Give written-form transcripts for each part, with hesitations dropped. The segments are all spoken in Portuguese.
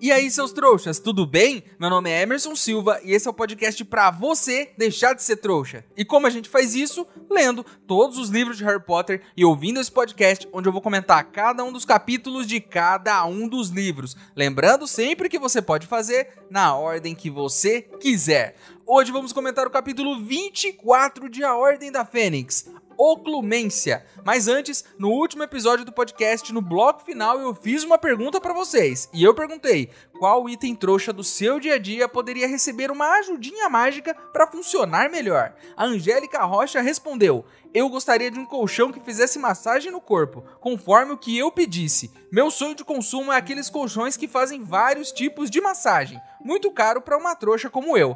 E aí, seus trouxas, tudo bem? Meu nome é Emerson Silva e esse é o podcast pra você deixar de ser trouxa. E como a gente faz isso? Lendo todos os livros de Harry Potter e ouvindo esse podcast, onde eu vou comentar cada um dos capítulos de cada um dos livros. Lembrando sempre que você pode fazer na ordem que você quiser. Hoje vamos comentar o capítulo 24 de A Ordem da Fênix, Oclumência. Mas antes, no último episódio do podcast, no bloco final, eu fiz uma pergunta pra vocês. E eu perguntei, qual item trouxa do seu dia a dia poderia receber uma ajudinha mágica pra funcionar melhor? A Angélica Rocha respondeu, eu gostaria de um colchão que fizesse massagem no corpo, conforme o que eu pedisse. Meu sonho de consumo é aqueles colchões que fazem vários tipos de massagem. Muito caro pra uma trouxa como eu.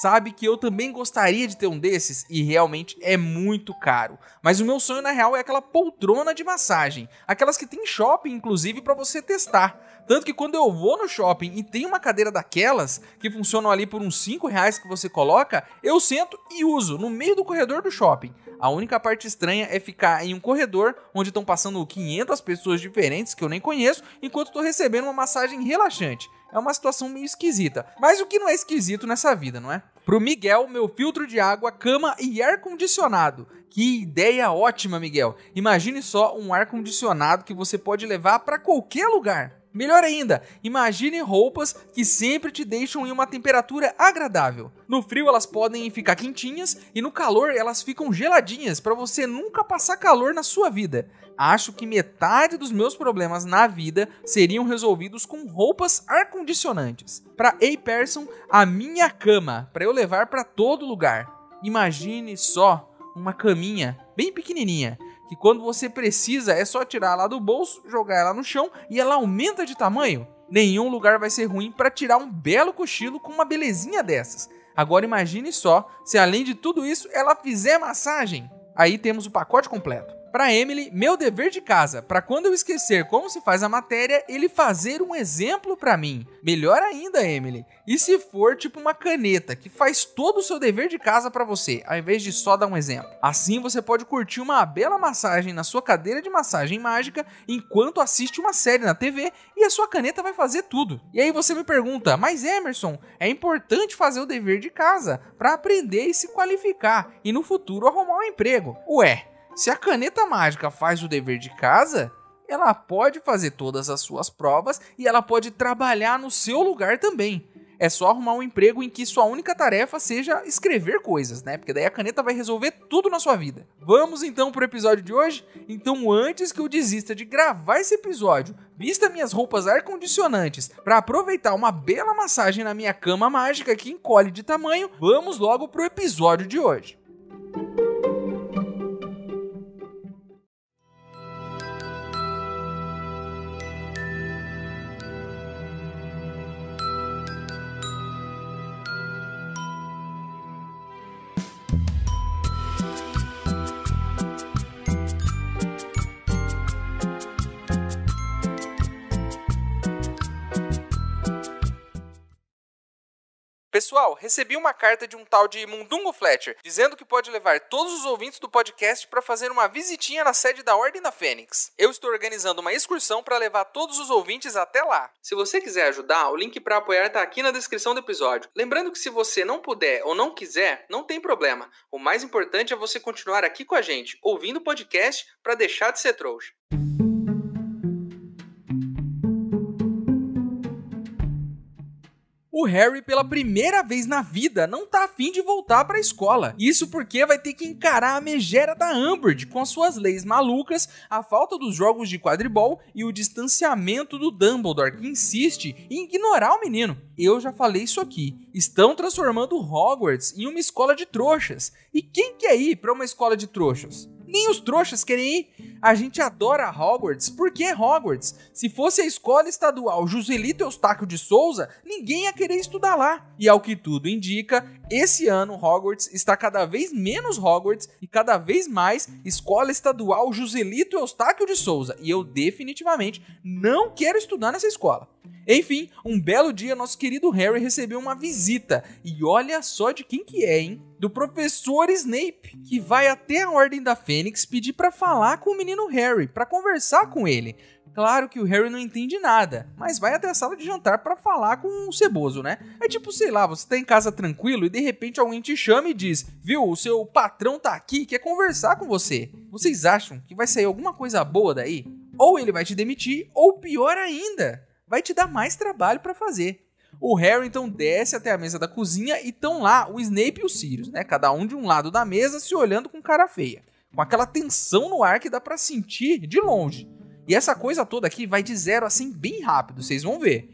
Sabe que eu também gostaria de ter um desses e realmente é muito caro. Mas o meu sonho na real é aquela poltrona de massagem. Aquelas que tem em shopping, inclusive, pra você testar. Tanto que quando eu vou no shopping e tem uma cadeira daquelas, que funcionam ali por uns R$5 que você coloca, eu sento e uso no meio do corredor do shopping. A única parte estranha é ficar em um corredor onde estão passando 500 pessoas diferentes que eu nem conheço, enquanto estou recebendo uma massagem relaxante. É uma situação meio esquisita, mas o que não é esquisito nessa vida, não é? Pro Miguel, meu filtro de água, cama e ar-condicionado. Que ideia ótima, Miguel. Imagine só um ar-condicionado que você pode levar para qualquer lugar. Melhor ainda, imagine roupas que sempre te deixam em uma temperatura agradável. No frio elas podem ficar quentinhas e no calor elas ficam geladinhas para você nunca passar calor na sua vida. Acho que metade dos meus problemas na vida seriam resolvidos com roupas ar-condicionantes. Para A Person, a minha cama, para eu levar para todo lugar. Imagine só uma caminha bem pequenininha, que quando você precisa é só tirar ela do bolso, jogar ela no chão e ela aumenta de tamanho. Nenhum lugar vai ser ruim para tirar um belo cochilo com uma belezinha dessas. Agora imagine só se além de tudo isso ela fizer massagem. Aí temos o pacote completo. Para Emily, meu dever de casa, para quando eu esquecer como se faz a matéria, ele fazer um exemplo para mim. Melhor ainda, Emily. E se for tipo uma caneta que faz todo o seu dever de casa para você, ao invés de só dar um exemplo. Assim você pode curtir uma bela massagem na sua cadeira de massagem mágica enquanto assiste uma série na TV e a sua caneta vai fazer tudo. E aí você me pergunta, mas Emerson, é importante fazer o dever de casa para aprender e se qualificar e no futuro arrumar um emprego. Ué, se a caneta mágica faz o dever de casa, ela pode fazer todas as suas provas e ela pode trabalhar no seu lugar também. É só arrumar um emprego em que sua única tarefa seja escrever coisas, né? Porque daí a caneta vai resolver tudo na sua vida. Vamos então pro episódio de hoje? Então antes que eu desista de gravar esse episódio, vista minhas roupas ar-condicionantes para aproveitar uma bela massagem na minha cama mágica que encolhe de tamanho, vamos logo pro episódio de hoje. Pessoal, recebi uma carta de um tal de Mundungo Fletcher, dizendo que pode levar todos os ouvintes do podcast para fazer uma visitinha na sede da Ordem da Fênix. Eu estou organizando uma excursão para levar todos os ouvintes até lá. Se você quiser ajudar, o link para apoiar está aqui na descrição do episódio. Lembrando que se você não puder ou não quiser, não tem problema. O mais importante é você continuar aqui com a gente, ouvindo o podcast para deixar de ser trouxa. O Harry, pela primeira vez na vida, não tá afim de voltar pra escola. Isso porque vai ter que encarar a megera da Umbridge com as suas leis malucas, a falta dos jogos de quadribol e o distanciamento do Dumbledore, que insiste em ignorar o menino. Eu já falei isso aqui. Estão transformando Hogwarts em uma escola de trouxas. E quem quer ir pra uma escola de trouxas? Nem os trouxas querem ir. A gente adora Hogwarts. Por que Hogwarts? Se fosse a escola estadual Joselito Eustáquio de Souza, ninguém ia querer estudar lá. E ao que tudo indica, esse ano Hogwarts está cada vez menos Hogwarts e cada vez mais escola estadual Joselito Eustáquio de Souza. E eu definitivamente não quero estudar nessa escola. Enfim, um belo dia nosso querido Harry recebeu uma visita, e olha só de quem que é, hein? Do professor Snape, que vai até a Ordem da Fênix pedir pra falar com o menino Harry, pra conversar com ele. Claro que o Harry não entende nada, mas vai até a sala de jantar pra falar com o ceboso, né? É tipo, sei lá, você tá em casa tranquilo e de repente alguém te chama e diz: viu, o seu patrão tá aqui, quer conversar com você. Vocês acham que vai sair alguma coisa boa daí? Ou ele vai te demitir, ou pior ainda, vai te dar mais trabalho pra fazer. O Harry então desce até a mesa da cozinha e estão lá o Snape e o Sirius, né? Cada um de um lado da mesa se olhando com cara feia, com aquela tensão no ar que dá pra sentir de longe. E essa coisa toda aqui vai de 0 assim bem rápido, vocês vão ver.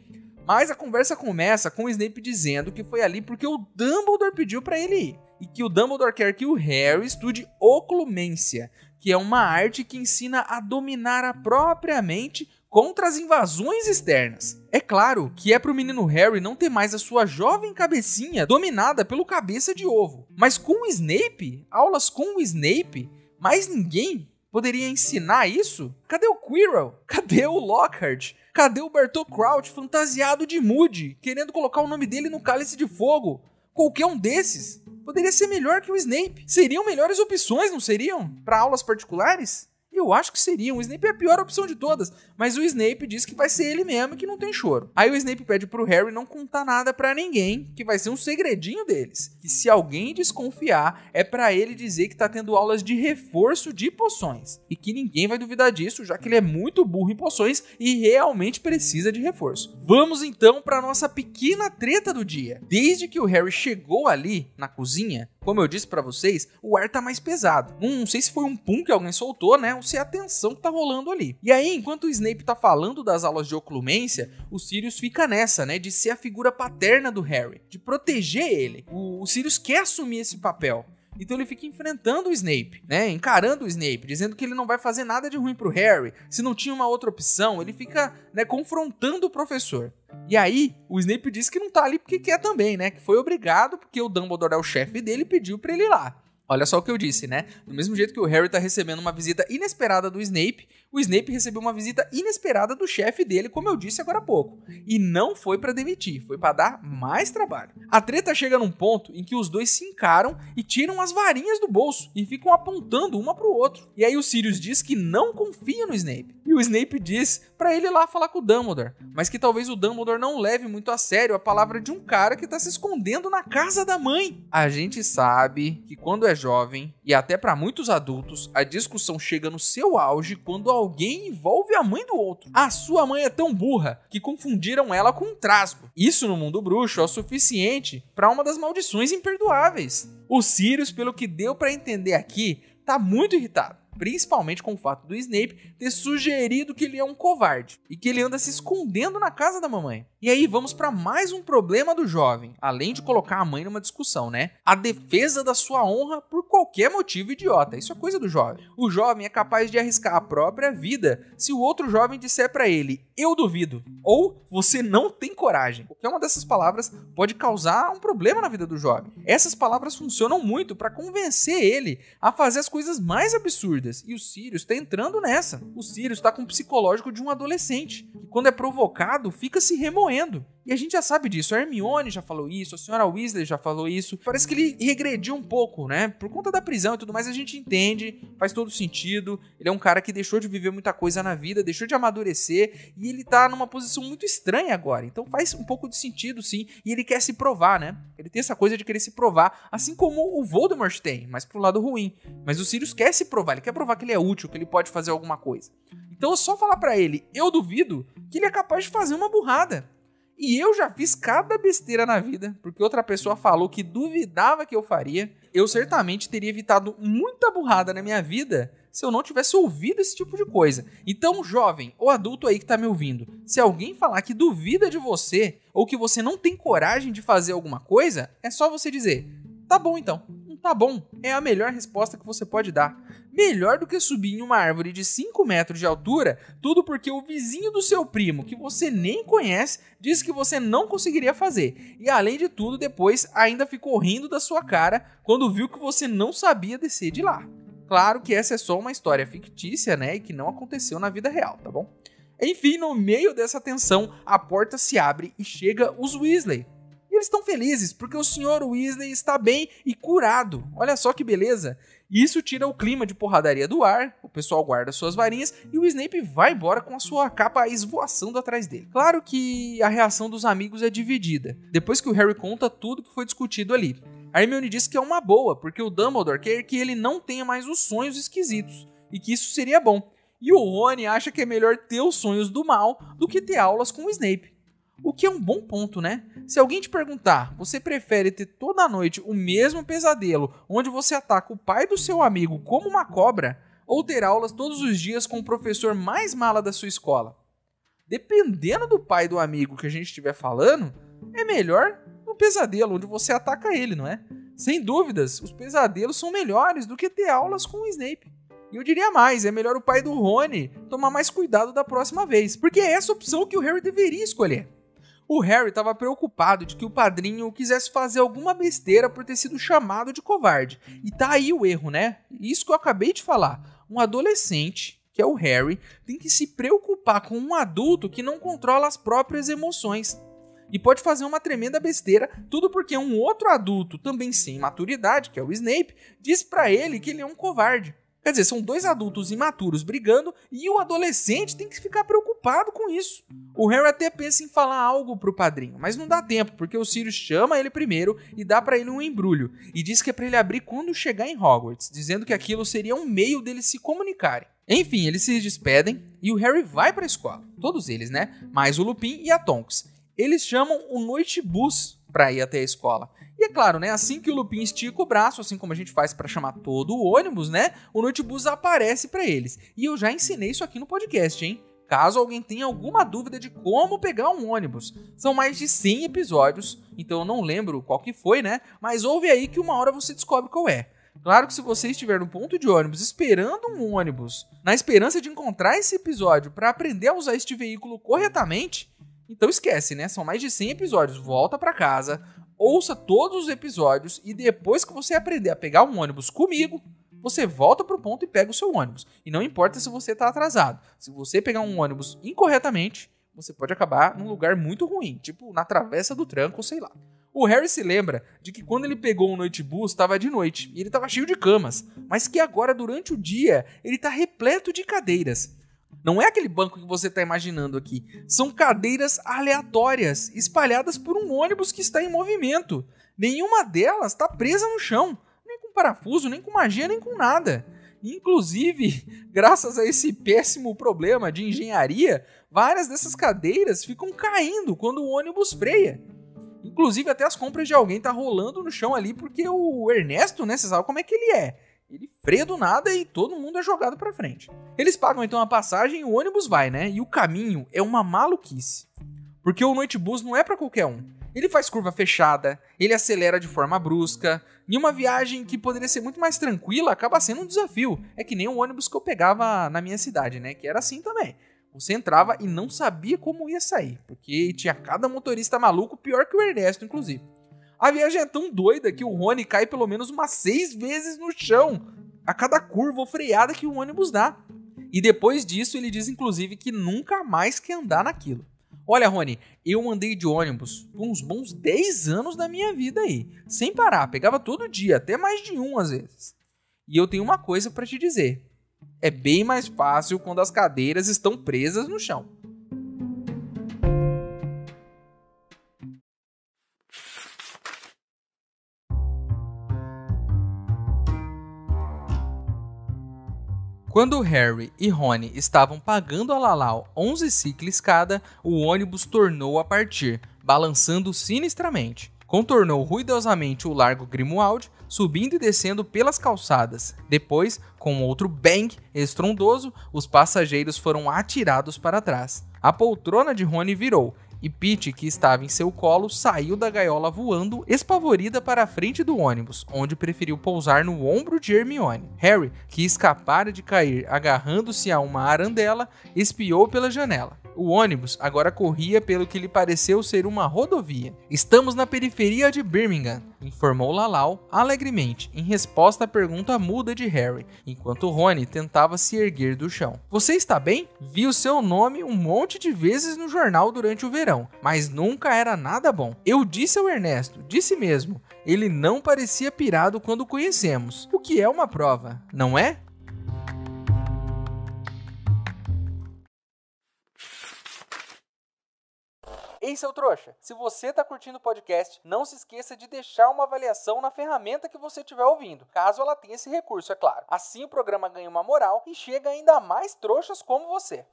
Mas a conversa começa com o Snape dizendo que foi ali porque o Dumbledore pediu pra ele ir. E que o Dumbledore quer que o Harry estude oclumência, que é uma arte que ensina a dominar a própria mente contra as invasões externas. É claro que é pro menino Harry não ter mais a sua jovem cabecinha dominada pelo cabeça de ovo. Mas com o Snape, aulas com o Snape, mais ninguém poderia ensinar isso? Cadê o Quirrell? Cadê o Lockhart? Cadê o Bartol Crouch fantasiado de Moody, querendo colocar o nome dele no Cálice de Fogo? Qualquer um desses poderia ser melhor que o Snape. Seriam melhores opções, não seriam? Para aulas particulares? Eu acho que seriam. O Snape é a pior opção de todas, mas o Snape diz que vai ser ele mesmo e que não tem choro. Aí o Snape pede pro Harry não contar nada pra ninguém, que vai ser um segredinho deles. Que se alguém desconfiar, é pra ele dizer que tá tendo aulas de reforço de poções. E que ninguém vai duvidar disso, já que ele é muito burro em poções e realmente precisa de reforço. Vamos então pra nossa pequena treta do dia. Desde que o Harry chegou ali na cozinha, como eu disse pra vocês, o ar tá mais pesado. Não sei se foi um pum que alguém soltou, né? Ou se é a tensão que tá rolando ali. E aí, enquanto o Snape tá falando das aulas de oclumência, o Sirius fica nessa, né? De ser a figura paterna do Harry, de proteger ele. O Sirius quer assumir esse papel. Então ele fica enfrentando o Snape, né? Encarando o Snape, dizendo que ele não vai fazer nada de ruim pro Harry. Se não tinha uma outra opção, ele fica, né, confrontando o professor. E aí, o Snape diz que não tá ali porque quer também, né? Que foi obrigado porque o Dumbledore é o chefe dele e pediu pra ele ir lá. Olha só o que eu disse, né? Do mesmo jeito que o Harry tá recebendo uma visita inesperada do Snape, o Snape recebeu uma visita inesperada do chefe dele, como eu disse agora há pouco. E não foi pra demitir, foi pra dar mais trabalho. A treta chega num ponto em que os dois se encaram e tiram as varinhas do bolso e ficam apontando uma pro outro. E aí o Sirius diz que não confia no Snape. E o Snape diz pra ele ir lá falar com o Dumbledore, mas que talvez o Dumbledore não leve muito a sério a palavra de um cara que tá se escondendo na casa da mãe. A gente sabe que quando é jovem, e até pra muitos adultos, a discussão chega no seu auge quando alguém envolve a mãe do outro. A sua mãe é tão burra que confundiram ela com um trasgo. Isso no mundo bruxo é o suficiente pra uma das maldições imperdoáveis. O Sirius, pelo que deu pra entender aqui, tá muito irritado. Principalmente com o fato do Snape ter sugerido que ele é um covarde e que ele anda se escondendo na casa da mamãe. E aí vamos para mais um problema do jovem, além de colocar a mãe numa discussão, né? A defesa da sua honra por qualquer motivo idiota. Isso é coisa do jovem. O jovem é capaz de arriscar a própria vida se o outro jovem disser para ele: eu duvido, ou você não tem coragem. Qualquer uma dessas palavras pode causar um problema na vida do jovem. Essas palavras funcionam muito para convencer ele a fazer as coisas mais absurdas. E o Sirius tá entrando nessa. O Sirius tá com o psicológico de um adolescente, que quando é provocado, fica se remoendo. E a gente já sabe disso, a Hermione já falou isso, a senhora Weasley já falou isso. Parece que ele regrediu um pouco, né? Por conta da prisão e tudo mais, a gente entende, faz todo sentido. Ele é um cara que deixou de viver muita coisa na vida, deixou de amadurecer, e ele tá numa posição muito estranha agora. Então faz um pouco de sentido, sim, e ele quer se provar, né? Ele tem essa coisa de querer se provar, assim como o Voldemort tem, mas pro lado ruim. Mas o Sirius quer se provar, ele quer provar que ele é útil, que ele pode fazer alguma coisa. Então é só falar pra ele, eu duvido, que ele é capaz de fazer uma burrada. E eu já fiz cada besteira na vida, porque outra pessoa falou que duvidava que eu faria. Eu certamente teria evitado muita burrada na minha vida se eu não tivesse ouvido esse tipo de coisa. Então, jovem ou adulto aí que tá me ouvindo, se alguém falar que duvida de você, ou que você não tem coragem de fazer alguma coisa, é só você dizer, tá bom então. Tá bom, é a melhor resposta que você pode dar. Melhor do que subir em uma árvore de 5 metros de altura, tudo porque o vizinho do seu primo, que você nem conhece, disse que você não conseguiria fazer. E além de tudo, depois ainda ficou rindo da sua cara quando viu que você não sabia descer de lá. Claro que essa é só uma história fictícia, né, e que não aconteceu na vida real, tá bom? Enfim, no meio dessa tensão, a porta se abre e chega os Weasley. E eles estão felizes porque o Sr. Weasley está bem e curado. Olha só que beleza. Isso tira o clima de porradaria do ar, o pessoal guarda suas varinhas e o Snape vai embora com a sua capa esvoaçando atrás dele. Claro que a reação dos amigos é dividida, depois que o Harry conta tudo que foi discutido ali. A Hermione diz que é uma boa, porque o Dumbledore quer que ele não tenha mais os sonhos esquisitos, e que isso seria bom. E o Rony acha que é melhor ter os sonhos do mal do que ter aulas com o Snape. O que é um bom ponto, né? Se alguém te perguntar, você prefere ter toda noite o mesmo pesadelo, onde você ataca o pai do seu amigo como uma cobra, ou ter aulas todos os dias com o professor mais mala da sua escola? Dependendo do pai do amigo que a gente estiver falando, é melhor no pesadelo, onde você ataca ele, não é? Sem dúvidas, os pesadelos são melhores do que ter aulas com o Snape. E eu diria mais, é melhor o pai do Rony tomar mais cuidado da próxima vez, porque é essa opção que o Harry deveria escolher. O Harry estava preocupado de que o padrinho quisesse fazer alguma besteira por ter sido chamado de covarde. E tá aí o erro, né? Isso que eu acabei de falar. Um adolescente, que é o Harry, tem que se preocupar com um adulto que não controla as próprias emoções. E pode fazer uma tremenda besteira, tudo porque um outro adulto, também sem maturidade, que é o Snape, diz pra ele que ele é um covarde. Quer dizer, são dois adultos imaturos brigando e o adolescente tem que ficar preocupado com isso. O Harry até pensa em falar algo pro padrinho, mas não dá tempo, porque o Sirius chama ele primeiro e dá pra ele um embrulho, e diz que é pra ele abrir quando chegar em Hogwarts, dizendo que aquilo seria um meio deles se comunicarem. Enfim, eles se despedem e o Harry vai pra escola. Todos eles, né? Mais o Lupin e a Tonks. Eles chamam o Noitebus pra ir até a escola. E é claro, né, assim que o Lupin estica o braço, assim como a gente faz pra chamar todo o ônibus, né, o Noitebus aparece pra eles. E eu já ensinei isso aqui no podcast, hein? Caso alguém tenha alguma dúvida de como pegar um ônibus. São mais de 100 episódios, então eu não lembro qual que foi, né? Mas ouve aí que uma hora você descobre qual é. Claro que se você estiver no ponto de ônibus esperando um ônibus, na esperança de encontrar esse episódio pra aprender a usar este veículo corretamente, então esquece, né? São mais de 100 episódios. Volta pra casa, ouça todos os episódios e depois que você aprender a pegar um ônibus comigo, você volta pro ponto e pega o seu ônibus. E não importa se você tá atrasado. Se você pegar um ônibus incorretamente, você pode acabar num lugar muito ruim, tipo na travessa do tranco, sei lá. O Harry se lembra de que quando ele pegou o Noitebus, estava de noite e ele estava cheio de camas, mas que agora, durante o dia, ele está repleto de cadeiras. Não é aquele banco que você está imaginando aqui. São cadeiras aleatórias, espalhadas por um ônibus que está em movimento. Nenhuma delas está presa no chão. Nem com parafuso, nem com magia, nem com nada. Inclusive, graças a esse péssimo problema de engenharia, várias dessas cadeiras ficam caindo quando o ônibus freia. Inclusive, até as compras de alguém tá rolando no chão ali, porque o Ernesto, né, você sabe como é que ele é. Ele freia do nada e todo mundo é jogado pra frente. Eles pagam então a passagem e o ônibus vai, né? E o caminho é uma maluquice. Porque o Noitebus não é pra qualquer um. Ele faz curva fechada, ele acelera de forma brusca, e uma viagem que poderia ser muito mais tranquila acaba sendo um desafio. É que nem o ônibus que eu pegava na minha cidade, né? Que era assim também. Você entrava e não sabia como ia sair, porque tinha cada motorista maluco, pior que o Ernesto, inclusive. A viagem é tão doida que o Rony cai pelo menos umas 6 vezes no chão a cada curva ou freada que o ônibus dá. E depois disso ele diz inclusive que nunca mais quer andar naquilo. Olha, Rony, eu andei de ônibus por uns bons 10 anos da minha vida aí, sem parar, pegava todo dia, até mais de um às vezes. E eu tenho uma coisa pra te dizer, é bem mais fácil quando as cadeiras estão presas no chão. Quando Harry e Rony estavam pagando a Lalau 11 ciclis cada, o ônibus tornou a partir, balançando sinistramente. Contornou ruidosamente o largo Grimmauld, subindo e descendo pelas calçadas. Depois, com outro bang estrondoso, os passageiros foram atirados para trás. A poltrona de Rony virou, e Peach, que estava em seu colo, saiu da gaiola voando, espavorida para a frente do ônibus, onde preferiu pousar no ombro de Hermione. Harry, que escapara de cair agarrando-se a uma arandela, espiou pela janela. O ônibus agora corria pelo que lhe pareceu ser uma rodovia. "Estamos na periferia de Birmingham", informou Lalau alegremente, em resposta à pergunta muda de Harry, enquanto Rony tentava se erguer do chão. "Você está bem? Vi o seu nome um monte de vezes no jornal durante o verão, mas nunca era nada bom. Eu disse ao Ernesto, disse mesmo, ele não parecia pirado quando o conhecemos, o que é uma prova, não é?" Ei, seu trouxa, se você tá curtindo o podcast, não se esqueça de deixar uma avaliação na ferramenta que você estiver ouvindo, caso ela tenha esse recurso, é claro. Assim o programa ganha uma moral e chega ainda a mais trouxas como você.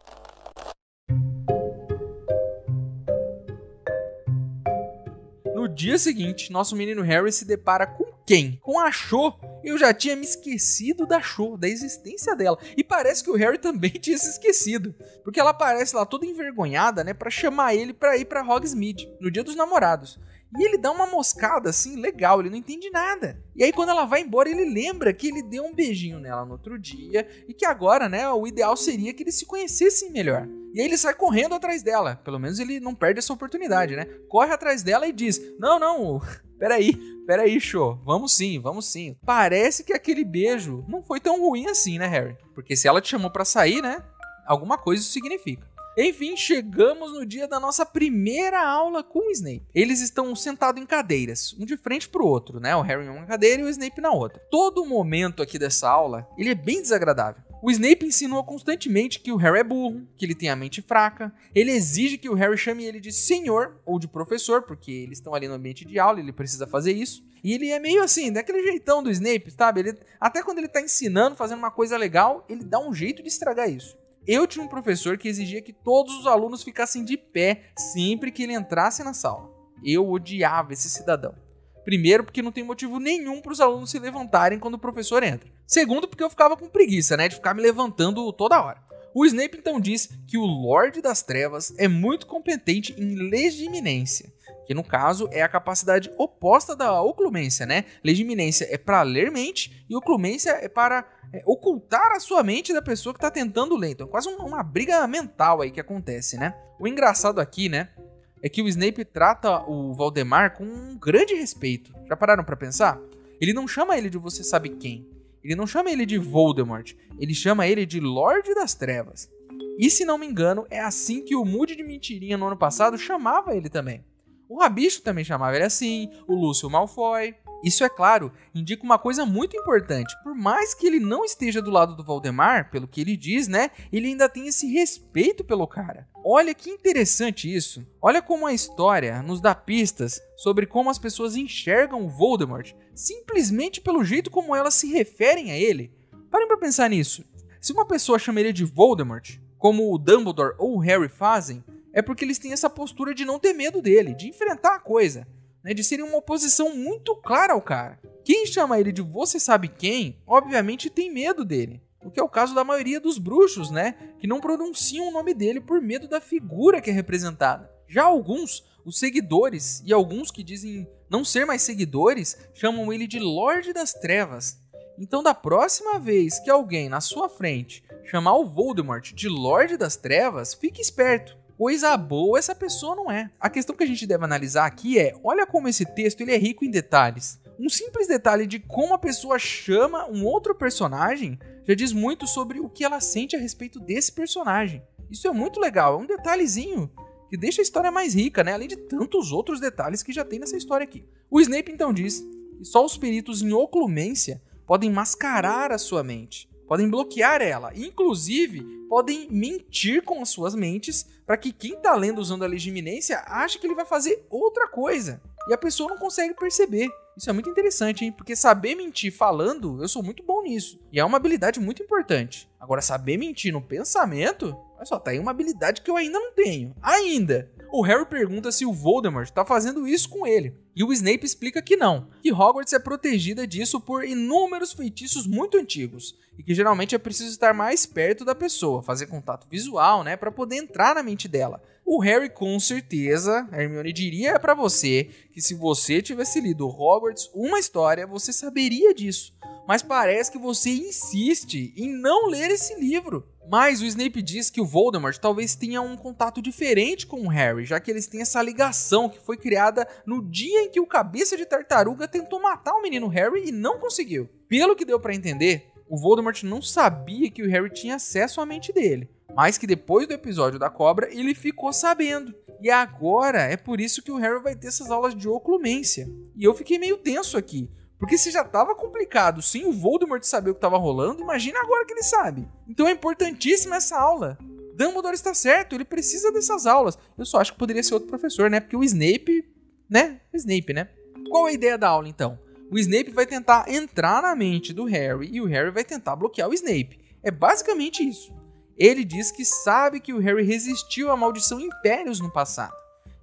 No dia seguinte, nosso menino Harry se depara com quem? Com a Cho. Eu já tinha me esquecido da Cho, da existência dela. E parece que o Harry também tinha se esquecido. Porque ela aparece lá toda envergonhada, né? Pra chamar ele pra ir pra Hogsmeade, no dia dos namorados. E ele dá uma moscada assim, legal, ele não entende nada. E aí quando ela vai embora, ele lembra que ele deu um beijinho nela no outro dia. E que agora, né, o ideal seria que eles se conhecessem melhor. E aí ele sai correndo atrás dela. Pelo menos ele não perde essa oportunidade, né? Corre atrás dela e diz, não, peraí, Cho, vamos sim. Parece que aquele beijo não foi tão ruim assim, né, Harry? Porque se ela te chamou pra sair, né, alguma coisa isso significa. Enfim, chegamos no dia da nossa primeira aula com o Snape. Eles estão sentados em cadeiras, um de frente pro outro, né? O Harry em uma cadeira e o Snape na outra. Todo momento aqui dessa aula, ele é bem desagradável. O Snape insinua constantemente que o Harry é burro, que ele tem a mente fraca. Ele exige que o Harry chame ele de senhor ou de professor, porque eles estão ali no ambiente de aula, ele precisa fazer isso. E ele é meio assim, daquele jeitão do Snape, sabe? Até quando ele tá ensinando, fazendo uma coisa legal, ele dá um jeito de estragar isso. Eu tinha um professor que exigia que todos os alunos ficassem de pé sempre que ele entrasse na sala. Eu odiava esse cidadão. Primeiro, porque não tem motivo nenhum para os alunos se levantarem quando o professor entra. Segundo, porque eu ficava com preguiça, né, de ficar me levantando toda hora. O Snape então diz que o Lorde das Trevas é muito competente em legiminência, que no caso é a capacidade oposta da oclumência, né? Legiminência é para ler mente e oclumência é para ocultar a sua mente da pessoa que está tentando ler. Então é quase uma briga mental aí que acontece, né? O engraçado aqui, né, é que o Snape trata o Voldemort com um grande respeito. Já pararam para pensar? Ele não chama ele de você sabe quem. Ele não chama ele de Voldemort. Ele chama ele de Lorde das Trevas. E se não me engano, é assim que o Moody de Mentirinha no ano passado chamava ele também. O Rabicho também chamava ele assim, o Lúcio Malfoy. Isso, é claro, indica uma coisa muito importante. Por mais que ele não esteja do lado do Voldemort, pelo que ele diz, né? Ele ainda tem esse respeito pelo cara. Olha que interessante isso. Olha como a história nos dá pistas sobre como as pessoas enxergam o Voldemort, simplesmente pelo jeito como elas se referem a ele. Parem pra pensar nisso. Se uma pessoa chama ele de Voldemort, como o Dumbledore ou o Harry fazem, é porque eles têm essa postura de não ter medo dele, de enfrentar a coisa, né, de serem uma oposição muito clara ao cara. Quem chama ele de você sabe quem, obviamente tem medo dele. O que é o caso da maioria dos bruxos, né, que não pronunciam o nome dele por medo da figura que é representada. Já alguns, os seguidores, e alguns que dizem não ser mais seguidores, chamam ele de Lorde das Trevas. Então da próxima vez que alguém na sua frente chamar o Voldemort de Lorde das Trevas, fique esperto. Coisa boa essa pessoa não é. A questão que a gente deve analisar aqui é, olha como esse texto ele é rico em detalhes. Um simples detalhe de como a pessoa chama um outro personagem já diz muito sobre o que ela sente a respeito desse personagem. Isso é muito legal, é um detalhezinho que deixa a história mais rica, né? Além de tantos outros detalhes que já tem nessa história aqui. O Snape então diz que só os peritos em oclumência podem mascarar a sua mente, podem bloquear ela, inclusive podem mentir com as suas mentes para que quem está lendo usando a legiminência ache que ele vai fazer outra coisa e a pessoa não consegue perceber. Isso é muito interessante, hein? Porque saber mentir falando, eu sou muito bom nisso. E é uma habilidade muito importante. Agora, saber mentir no pensamento, olha só, tá aí uma habilidade que eu ainda não tenho. Ainda! O Harry pergunta se o Voldemort tá fazendo isso com ele, e o Snape explica que não, que Hogwarts é protegida disso por inúmeros feitiços muito antigos, e que geralmente é preciso estar mais perto da pessoa, fazer contato visual, né, para poder entrar na mente dela. O Harry, com certeza, a Hermione diria pra você que se você tivesse lido Hogwarts, uma história, você saberia disso. Mas parece que você insiste em não ler esse livro. Mas o Snape diz que o Voldemort talvez tenha um contato diferente com o Harry, já que eles têm essa ligação que foi criada no dia em que o Cabeça de Tartaruga tentou matar o menino Harry e não conseguiu. Pelo que deu pra entender, o Voldemort não sabia que o Harry tinha acesso à mente dele, mas que depois do episódio da cobra ele ficou sabendo. E agora é por isso que o Harry vai ter essas aulas de oclumência. E eu fiquei meio tenso aqui, porque se já tava complicado sem o Voldemort saber o que tava rolando, imagina agora que ele sabe. Então é importantíssima essa aula. Dumbledore está certo, ele precisa dessas aulas. Eu só acho que poderia ser outro professor, né? Porque o Snape, né? Qual é a ideia da aula, então? O Snape vai tentar entrar na mente do Harry e o Harry vai tentar bloquear o Snape. É basicamente isso. Ele diz que sabe que o Harry resistiu à maldição Impérios no passado,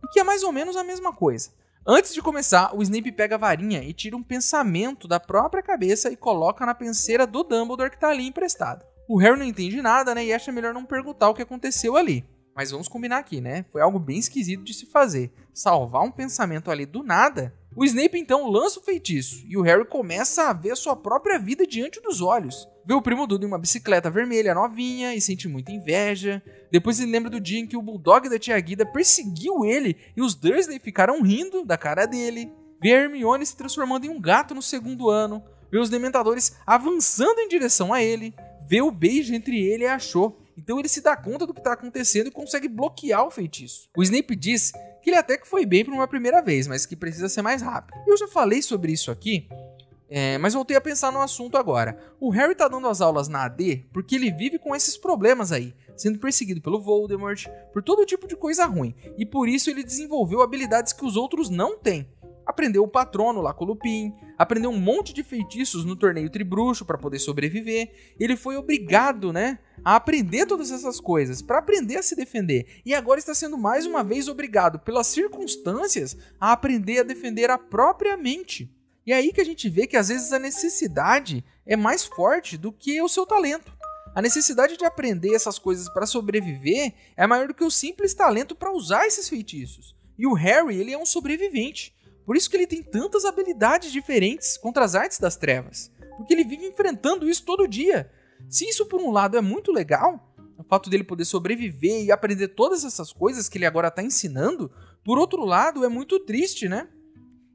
e que é mais ou menos a mesma coisa. Antes de começar, o Snape pega a varinha e tira um pensamento da própria cabeça e coloca na penseira do Dumbledore que tá ali emprestado. O Harry não entende nada, né, e acha melhor não perguntar o que aconteceu ali. Mas vamos combinar aqui, né? Foi algo bem esquisito de se fazer. Salvar um pensamento ali do nada. O Snape então lança o feitiço e o Harry começa a ver a sua própria vida diante dos olhos. Vê o primo Dudo em uma bicicleta vermelha novinha e sente muita inveja. Depois ele lembra do dia em que o Bulldog da tia Guida perseguiu ele e os Dursley ficaram rindo da cara dele. Vê a Hermione se transformando em um gato no segundo ano. Vê os Dementadores avançando em direção a ele. Vê o beijo entre ele e a Cho. Então ele se dá conta do que está acontecendo e consegue bloquear o feitiço. O Snape diz que ele até que foi bem por uma primeira vez, mas que precisa ser mais rápido. Eu já falei sobre isso aqui, mas voltei a pensar no assunto agora. O Harry tá dando as aulas na AD porque ele vive com esses problemas aí, sendo perseguido pelo Voldemort, por todo tipo de coisa ruim, e por isso ele desenvolveu habilidades que os outros não têm. Aprendeu o patrono lá com o Lupin, aprendeu um monte de feitiços no torneio Tribruxo para poder sobreviver. Ele foi obrigado, né, a aprender todas essas coisas, para aprender a se defender. E agora está sendo mais uma vez obrigado, pelas circunstâncias, a aprender a defender a própria mente. E é aí que a gente vê que às vezes a necessidade é mais forte do que o seu talento. A necessidade de aprender essas coisas para sobreviver é maior do que o simples talento para usar esses feitiços. E o Harry, ele é um sobrevivente. Por isso que ele tem tantas habilidades diferentes contra as artes das trevas. Porque ele vive enfrentando isso todo dia. Se isso por um lado é muito legal, o fato dele poder sobreviver e aprender todas essas coisas que ele agora está ensinando, por outro lado é muito triste, né?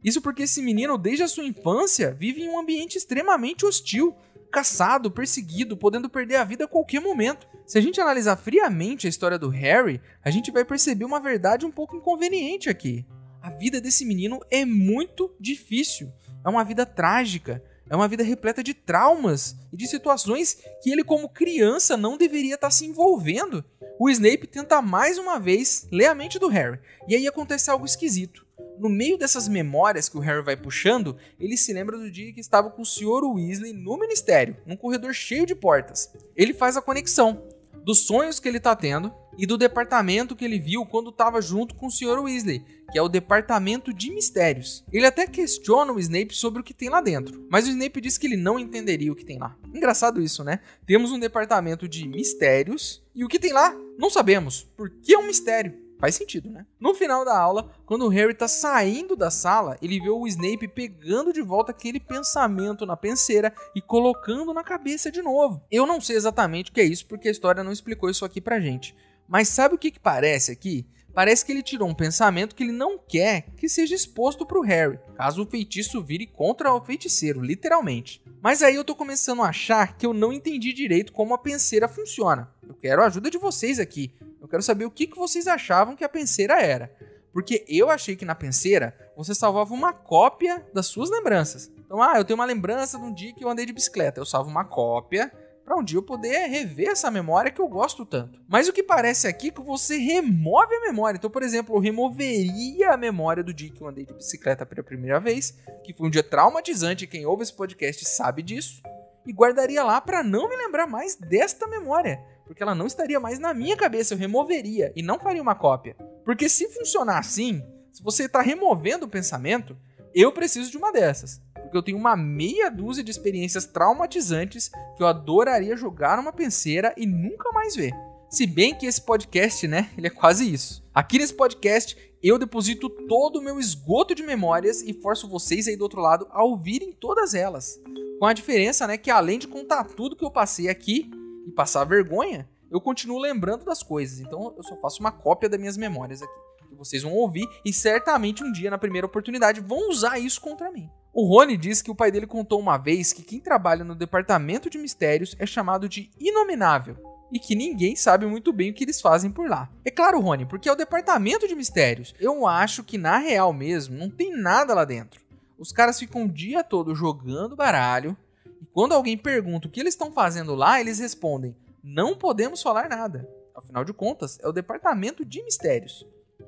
Isso porque esse menino, desde a sua infância, vive em um ambiente extremamente hostil, caçado, perseguido, podendo perder a vida a qualquer momento. Se a gente analisar friamente a história do Harry, a gente vai perceber uma verdade um pouco inconveniente aqui. A vida desse menino é muito difícil, é uma vida trágica, é uma vida repleta de traumas e de situações que ele como criança não deveria estar se envolvendo. O Snape tenta mais uma vez ler a mente do Harry, e aí acontece algo esquisito. No meio dessas memórias que o Harry vai puxando, ele se lembra do dia que estava com o Sr. Weasley no Ministério, num corredor cheio de portas. Ele faz a conexão dos sonhos que ele está tendo e do departamento que ele viu quando estava junto com o Sr. Weasley, que é o Departamento de Mistérios. Ele até questiona o Snape sobre o que tem lá dentro, mas o Snape diz que ele não entenderia o que tem lá. Engraçado isso, né? Temos um departamento de mistérios e o que tem lá? Não sabemos, porque é um mistério. Faz sentido, né? No final da aula, quando o Harry tá saindo da sala, ele vê o Snape pegando de volta aquele pensamento na penseira e colocando na cabeça de novo. Eu não sei exatamente o que é isso, porque a história não explicou isso aqui pra gente. Mas sabe o que parece aqui? Parece que ele tirou um pensamento que ele não quer que seja exposto pro Harry, caso o feitiço vire contra o feiticeiro, literalmente. Mas aí eu tô começando a achar que eu não entendi direito como a penseira funciona. Eu quero a ajuda de vocês aqui. Eu quero saber o que vocês achavam que a penseira era. Porque eu achei que na penseira você salvava uma cópia das suas lembranças. Então, eu tenho uma lembrança de um dia que eu andei de bicicleta. Eu salvo uma cópia para um dia eu poder rever essa memória que eu gosto tanto. Mas o que parece aqui é que você remove a memória. Então, por exemplo, eu removeria a memória do dia que eu andei de bicicleta pela primeira vez, que foi um dia traumatizante, quem ouve esse podcast sabe disso, e guardaria lá para não me lembrar mais desta memória, porque ela não estaria mais na minha cabeça, eu removeria e não faria uma cópia. Porque se funcionar assim, se você está removendo o pensamento, eu preciso de uma dessas. Porque eu tenho uma meia dúzia de experiências traumatizantes que eu adoraria jogar numa penseira e nunca mais ver. Se bem que esse podcast, ele é quase isso. Aqui nesse podcast, eu deposito todo o meu esgoto de memórias e forço vocês aí do outro lado a ouvirem todas elas. Com a diferença, que além de contar tudo que eu passei aqui e passar vergonha, eu continuo lembrando das coisas. Então eu só faço uma cópia das minhas memórias aqui. Que vocês vão ouvir e certamente um dia, na primeira oportunidade, vão usar isso contra mim. O Rony disse que o pai dele contou uma vez que quem trabalha no departamento de mistérios é chamado de inominável. E que ninguém sabe muito bem o que eles fazem por lá. É claro, Rony, porque é o departamento de mistérios. Eu acho que na real mesmo não tem nada lá dentro. Os caras ficam o dia todo jogando baralho. E quando alguém pergunta o que eles estão fazendo lá, eles respondem: não podemos falar nada. Afinal de contas, é o departamento de mistérios.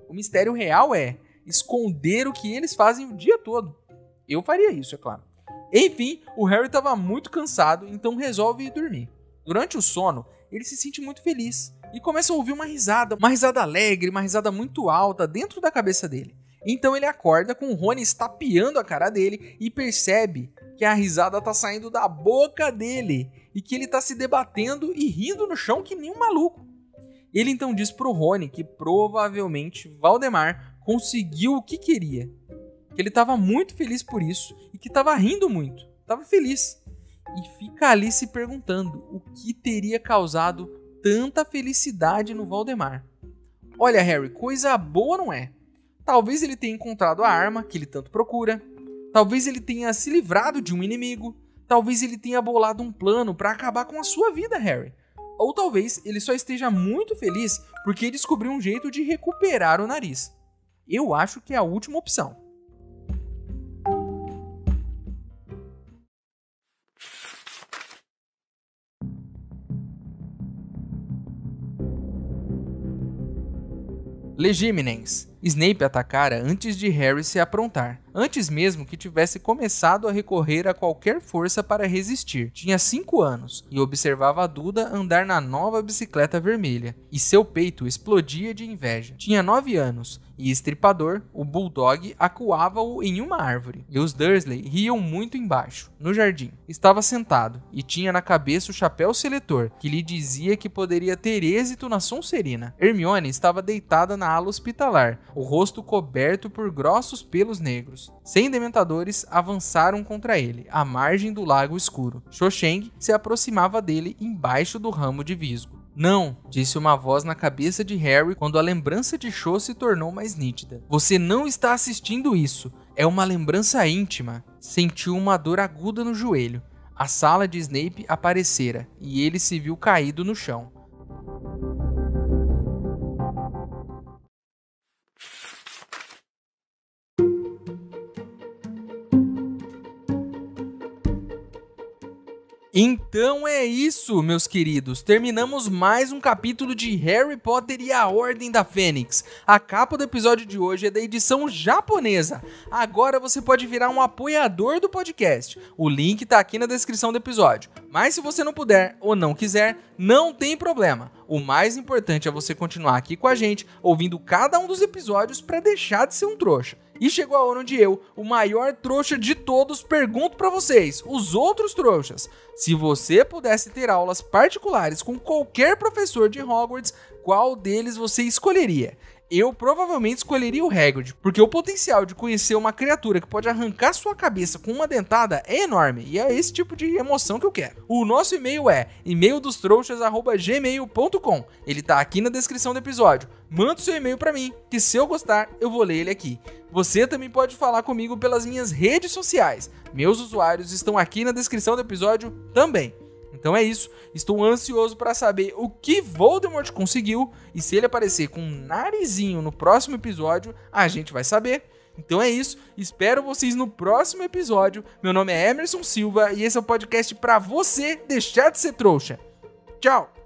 O mistério real é esconder o que eles fazem o dia todo. Eu faria isso, é claro. Enfim, o Harry estava muito cansado, então resolve ir dormir. Durante o sono, ele se sente muito feliz e começa a ouvir uma risada alegre, uma risada muito alta dentro da cabeça dele. Então ele acorda com o Rony estapeando a cara dele e percebe que a risada está saindo da boca dele e que ele está se debatendo e rindo no chão que nem um maluco. Ele então diz pro Rony que provavelmente Valdemar conseguiu o que queria, que ele estava muito feliz por isso e que estava rindo muito, estava feliz. E fica ali se perguntando o que teria causado tanta felicidade no Valdemar. Olha, Harry, coisa boa não é. Talvez ele tenha encontrado a arma que ele tanto procura. Talvez ele tenha se livrado de um inimigo. Talvez ele tenha bolado um plano para acabar com a sua vida, Harry. Ou talvez ele só esteja muito feliz porque descobriu um jeito de recuperar o nariz. Eu acho que é a última opção. Legiminens. Snape atacara antes de Harry se aprontar, antes mesmo que tivesse começado a recorrer a qualquer força para resistir. Tinha 5 anos e observava a Duda andar na nova bicicleta vermelha, e seu peito explodia de inveja. Tinha 9 anos e Estripador, o Bulldog, acuava-o em uma árvore, e os Dursley riam muito embaixo, no jardim. Estava sentado e tinha na cabeça o chapéu seletor, que lhe dizia que poderia ter êxito na Sonserina. Hermione estava deitada na ala hospitalar, o rosto coberto por grossos pelos negros. 100 dementadores avançaram contra ele, à margem do lago escuro. Cho Chang se aproximava dele embaixo do ramo de visgo. Não, disse uma voz na cabeça de Harry quando a lembrança de Cho se tornou mais nítida. Você não está assistindo isso. É uma lembrança íntima. Sentiu uma dor aguda no joelho. A sala de Snape aparecera e ele se viu caído no chão. Então é isso, meus queridos. Terminamos mais um capítulo de Harry Potter e a Ordem da Fênix. A capa do episódio de hoje é da edição japonesa. Agora você pode virar um apoiador do podcast. O link tá aqui na descrição do episódio. Mas se você não puder ou não quiser, não tem problema. O mais importante é você continuar aqui com a gente, ouvindo cada um dos episódios para deixar de ser um trouxa. E chegou a hora onde eu, o maior trouxa de todos, pergunto pra vocês, os outros trouxas, se você pudesse ter aulas particulares com qualquer professor de Hogwarts, qual deles você escolheria? Eu provavelmente escolheria o Hagrid, porque o potencial de conhecer uma criatura que pode arrancar sua cabeça com uma dentada é enorme, e é esse tipo de emoção que eu quero. O nosso e-mail é emaildostrouxas@gmail.com. Ele tá aqui na descrição do episódio. Manda o seu e-mail pra mim, que se eu gostar, eu vou ler ele aqui. Você também pode falar comigo pelas minhas redes sociais. Meus usuários estão aqui na descrição do episódio também. Então é isso, estou ansioso para saber o que Voldemort conseguiu, e se ele aparecer com um narizinho no próximo episódio, a gente vai saber. Então é isso, espero vocês no próximo episódio. Meu nome é Emerson Silva e esse é o podcast para você deixar de ser trouxa. Tchau!